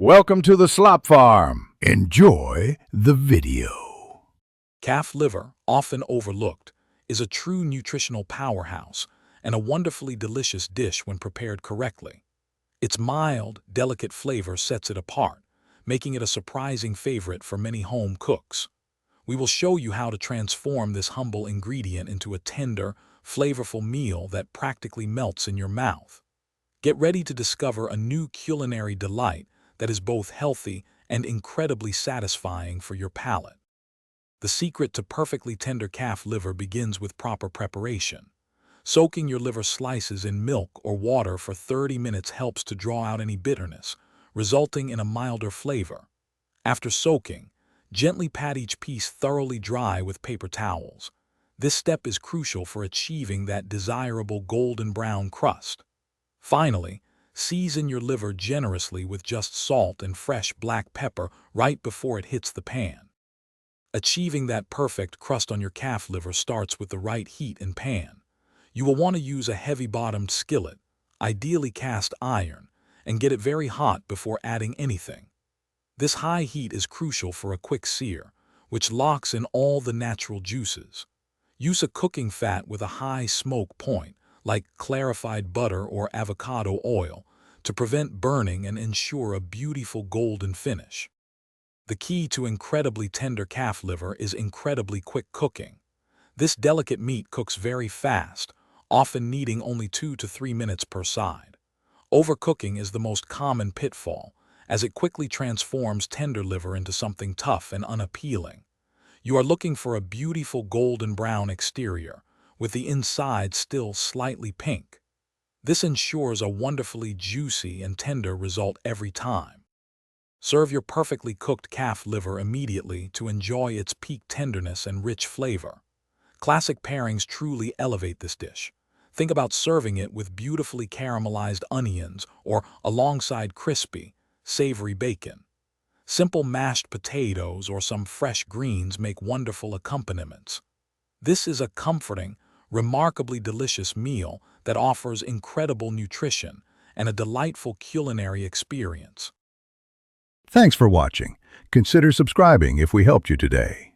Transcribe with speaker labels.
Speaker 1: Welcome to the Slop Farm. Enjoy the video.
Speaker 2: Calf liver, often overlooked, is a true nutritional powerhouse and a wonderfully delicious dish when prepared correctly. Its mild, delicate flavor sets it apart, making it a surprising favorite for many home cooks. We will show you how to transform this humble ingredient into a tender, flavorful meal that practically melts in your mouth. Get ready to discover a new culinary delight that is both healthy and incredibly satisfying for your palate. The secret to perfectly tender calf liver begins with proper preparation. Soaking your liver slices in milk or water for 30 minutes helps to draw out any bitterness, resulting in a milder flavor. After soaking, gently pat each piece thoroughly dry with paper towels. This step is crucial for achieving that desirable golden brown crust. Finally, season your liver generously with just salt and fresh black pepper right before it hits the pan. Achieving that perfect crust on your calf liver starts with the right heat and pan. You will want to use a heavy-bottomed skillet, ideally cast iron, and get it very hot before adding anything. This high heat is crucial for a quick sear, which locks in all the natural juices. Use a cooking fat with a high smoke point, like clarified butter or avocado oil, to prevent burning and ensure a beautiful golden finish. The key to incredibly tender calf liver is incredibly quick cooking. This delicate meat cooks very fast, often needing only 2 to 3 minutes per side. Overcooking is the most common pitfall, as it quickly transforms tender liver into something tough and unappealing. You are looking for a beautiful golden brown exterior, with the inside still slightly pink. This ensures a wonderfully juicy and tender result every time. Serve your perfectly cooked calf liver immediately to enjoy its peak tenderness and rich flavor. Classic pairings truly elevate this dish. Think about serving it with beautifully caramelized onions or alongside crispy, savory bacon. Simple mashed potatoes or some fresh greens make wonderful accompaniments. This is a comforting, remarkably delicious meal that offers incredible nutrition and a delightful culinary experience.
Speaker 1: Thanks for watching. Consider subscribing if we helped you today.